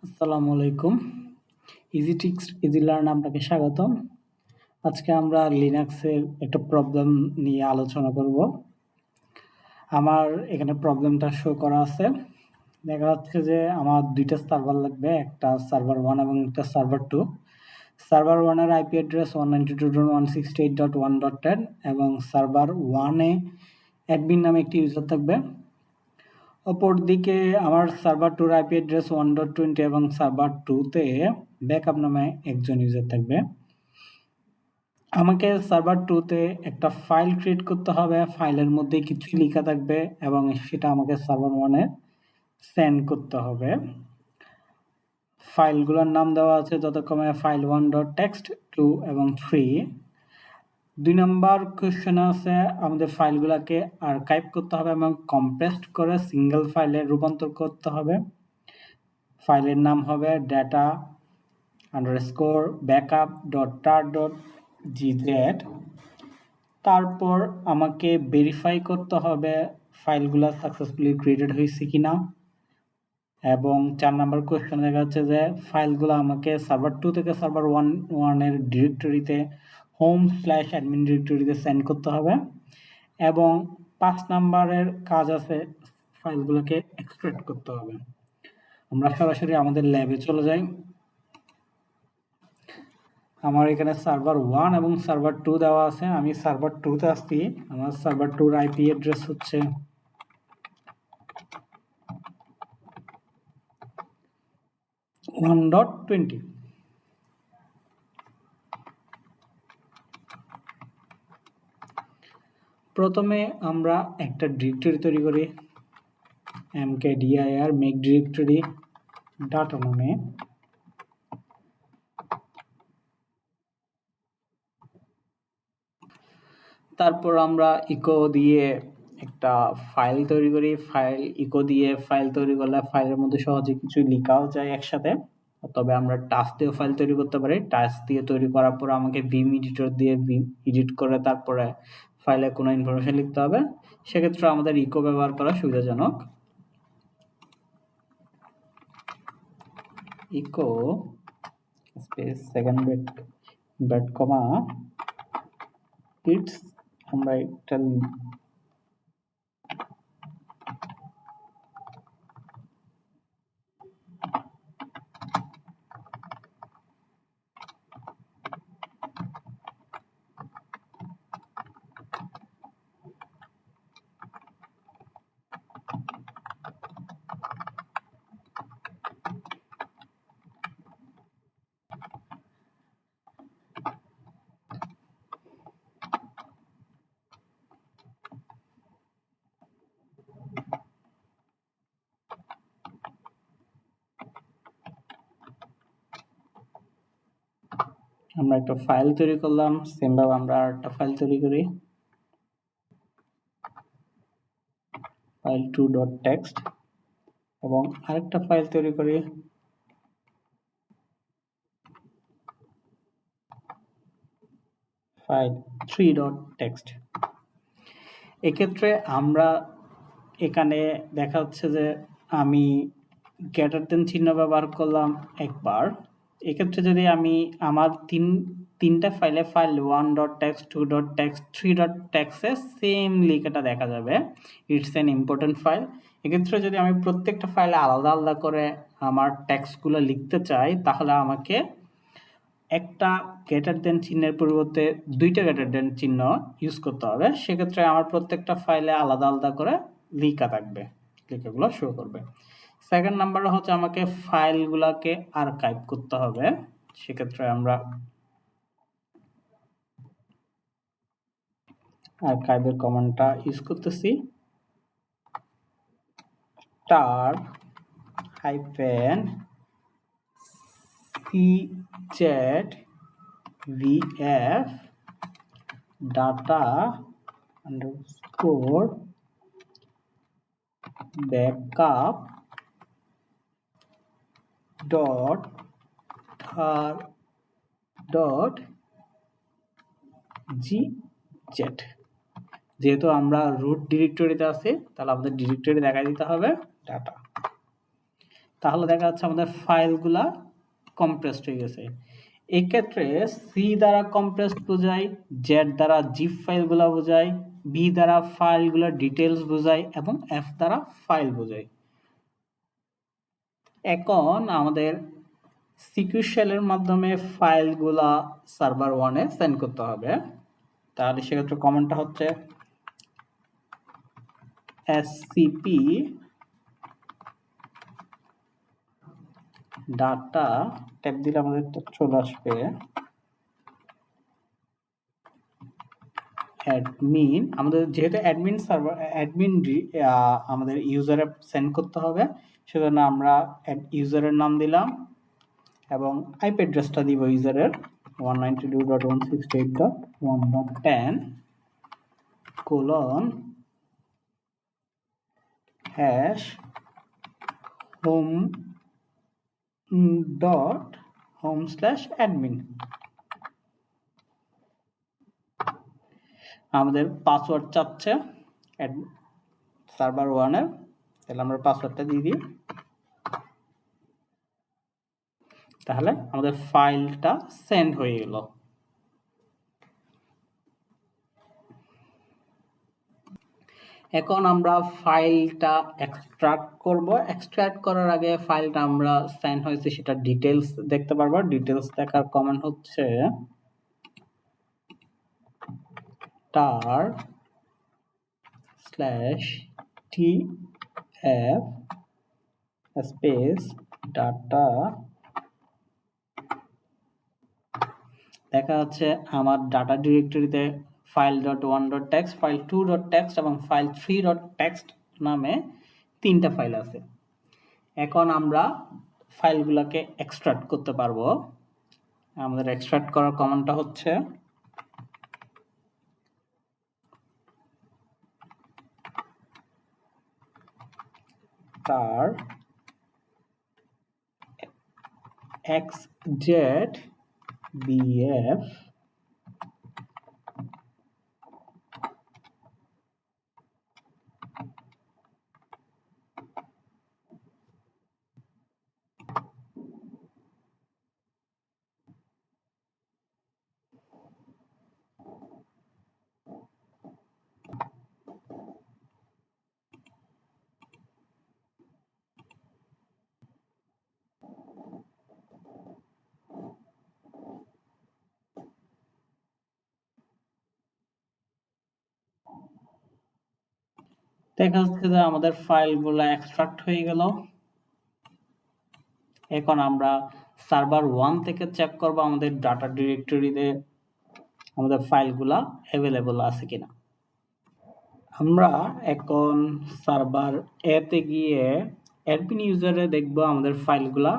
আসসালামু আলাইকুম। Easy tricks easy learn আপনাকে স্বাগতম। আজকে আমরা লিনাক্সের একটা প্রবলেম নিয়ে আলোচনা করব। আমার এখানে প্রবলেমটা শো করা আছে। দেখা যাচ্ছে যে আমার ২ টা সার্ভার লাগবে, একটা সার্ভার 1 এবং একটা সার্ভার 2। সার্ভার 1 এর আইপি অ্যাড্রেস 192.168.1.10 এবং সার্ভার 1 এ অ্যাডমিন নামে একটি ইউজার থাকবে। অপরদিকে আমার সার্ভার 2 এর আইপি অ্যাড্রেস 1.20 এবং সার্ভার 2 তে ব্যাকআপ নামে একজন ইউজার থাকবে। আমাকে সার্ভার 2 তে একটা ফাইল ক্রিয়েট করতে হবে। ফাইলের মধ্যে কিছুই লেখা থাকবে এবং সেটা আমাকে সার্ভার 1 এ সেন্ড করতে হবে। ফাইলগুলোর নাম দেওয়া আছে যথাক্রমে file1.txt 2 এবং 3। ২ নাম্বার কোয়েশ্চেন আছে আমাদের ফাইলগুলোকে আর্কাইভ করতে হবে এবং কম্প্রেসড করে সিঙ্গেল ফাইলে রূপান্তর করতে হবে। ফাইলের নাম হবে data_backup.tar.gz। তারপর আমাকে ভেরিফাই করতে হবে ফাইলগুলো সাকসেসফুলি ক্রিয়েটেড হয়েছে কিনা। এবং ৪ নাম্বার কোয়েশ্চেন দেখা যাচ্ছে যে ফাইলগুলো আমাকে সার্ভার 2 থেকে সার্ভার 1 এর ডিরেক্টরিতে home/admin ডিরেক্টরিতে সেন্ড করতে হবে। এবং ৫ নাম্বারের কাজ আছে ফাইলগুলোকে এক্সট্রাক্ট করতে হবে। আমরা সরাসরি আমাদের ল্যাবে চলে যাই। আমার এখানে সার্ভার 1 এবং সার্ভার 2 দেওয়া আছে। আমি সার্ভার 2 তে আসছি। আমার সার্ভার 2 এর আইপি অ্যাড্রেস হচ্ছে 1.20। প্রথমে আমরা একটা ডিরেক্টরি তৈরি করি, mkdir মেক ডিরেক্টরি ডাটা নামে। তারপর আমরা ইকো দিয়ে একটা ফাইল তৈরি করি। ইকো দিয়ে ফাইল তৈরি করলে ফাইলের মধ্যে সহজে কিছু লেখাও যায় একসাথে। তবে আমরা টাস্ক দিয়েও ফাইল তৈরি করতে পারি। টাস্ক দিয়ে তৈরি করার পর আমাকে ভিম এডিটর দিয়ে এডিট করে তারপরে ফাইলে কোনো ইনফরমেশন লিখতে হবে। সেক্ষেত্রে আমাদের ইকো ব্যবহার করা সুবিধাজনক। Echo space second bread comma it's আমরা একটা ফাইল তৈরি করলাম। সেমভাবে আমরা আরেকটা ফাইল তৈরি করি, file2.txt এবং আরেকটা ফাইল তৈরি করি file3.txt। এক্ষেত্রে আমরা এখানে দেখা যাচ্ছে যে আমি গ্রেটার দেন চিহ্ন ব্যবহার করলাম একবার। এক্ষেত্রে যদি আমি আমার তিনটা ফাইলে file1.txt 2.txt 3.txt এ সেম লেখাটা দেখা যাবে। It's an important file. এক্ষেত্রে যদি আমি প্রত্যেকটা ফাইলে আলাদা আলাদা করে আমার টেক্সটগুলো লিখতে চাই তাহলে আমাকে একটা গ্রেটার দেন চিহ্নের পরিবর্তে 2টা গ্রেটার দেন চিহ্ন ইউজ করতে হবে। সেক্ষেত্রে আমার প্রত্যেকটা ফাইলে আলাদা আলাদা করে লেখা থাকবে, লেখাগুলো শো করবে। সেকেন্ড নাম্বারে হচ্ছে আমাকে ফাইলগুলোকে আর্কাইভ করতে হবে। সেক্ষেত্রে আমরা আর্কাইভের কমান্ডটা ইউজ করতেছি, tar -chat vf data underscore backup dot tar dot gz। যেহেতু আমরা রুট ডিরেক্টরিতে আছি তাহলে আমাদের ডিরেক্টরি দেখাই দিতে হবে ডাটা। তাহলে দেখা যাচ্ছে আমাদের ফাইলগুলা কম্প্রেসড হয়ে গেছে। এক্ষেত্রে সি দ্বারা কম্প্রেসড বোঝায়, জেড দ্বারা জিপ ফাইলগুলা বোঝায়, বি দ্বারা ফাইলগুলোর ডিটেলস বোঝায় এবং এফ দ্বারা ফাইল বোঝায়। এখন আমাদের সিকিউ শেলের মাধ্যমে ফাইলগুলা সার্ভার 1-এ সেন্ড করতে হবে। তাহলে সেক্ষেত্রে কমান্ডটা হচ্ছে scp ডাটা, ট্যাব দিলে আমাদের চলে আসবে অ্যাডমিন। আমাদের যেহেতু অ্যাডমিন সার্ভার, অ্যাডমিন আমাদের ইউজারে সেন্ড করতে হবে, সেজন্য আমরা ইউজারের নাম দিলাম এবং আইপি অ্যাড্রেসটা দিব ইউজারের 192.168.home.home/admin। আমাদের পাসওয়ার্ড চাচ্ছে সার্ভার 1-এর, তাহলে আমরা পাসওয়ার্ডটা দিয়ে দিই। তাহলে আমাদের ফাইলটা সেন্ড হয়ে গেল। এখন আমরা ফাইলটা এক্সট্রাক্ট করব। এক্সট্রাক্ট করার আগে ফাইলটা আমরা সেন্ড হয়েছে সেটা ডিটেলস দেখতে পারবো। ডিটেলস দেখার কমান্ড হচ্ছে tar/tf স্পেস ডাটা। দেখা যাচ্ছে আমার ডাটা ডিরেক্টরিতে file.1.txt, file2.txt এবং file3.txt নামে 3টা ফাইল আছে। এখন আমরা ফাইলগুলোকে এক্সট্রাক্ট করতে পারবো। আমাদের এক্সট্রাক্ট করার কমান্ডটা হচ্ছে tar xzbf দেখা যাচ্ছে যে আমাদের ফাইলগুলো এক্সট্রাক্ট হয়ে গেল। এখন আমরা সার্ভার 1 থেকে চেক করব আমাদের ডাটা ডিরেক্টরিতে আমাদের ফাইলগুলা অ্যাভেলেবল আছে কিনা। আমরা এখন সার্ভার এতে গিয়ে অ্যাডমিন ইউজারে দেখব আমাদের ফাইলগুলা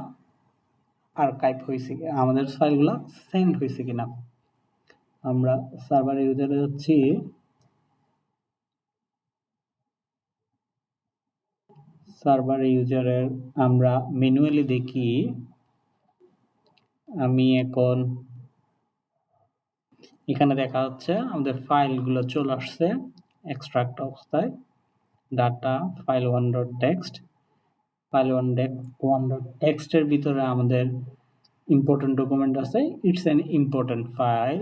আর্কাইভ হয়েছে কিনা, আমাদের ফাইলগুলা সেন্ড হয়েছে কিনা। আমরা সার্ভার ইউজারে যাচ্ছি, সার্ভার ইউজারের আমরা ম্যানুয়ালি দেখি। আমি এখন এখানে দেখা যাচ্ছে আমাদের ফাইলগুলো চলে আসছে এক্সট্রাক্ট অবস্থায়। ডাটা file1.txt, file1.txt এর ভিতরে আমাদের ইম্পর্টেন্ট ডকুমেন্ট আছে। It's an important file.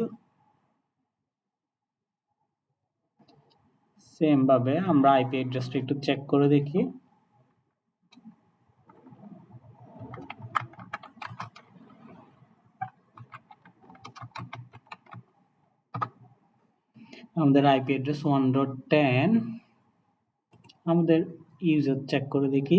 Same ভাবে আমরা আইপি অ্যাড্রেসটা একটু চেক করে দেখি। আমাদের আইপি অ্যাড্রেস 1.10। আমাদের ইউজার চেক করে দেখি।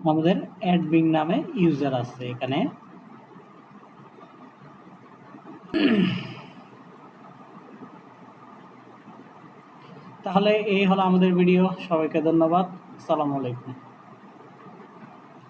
আমাদের অ্যাডমিন নামে ইউজার আছে এখানে। তাহলে এই হলো আমাদের ভিডিও। সবাইকে ধন্যবাদ। আসসালামু আলাইকুম।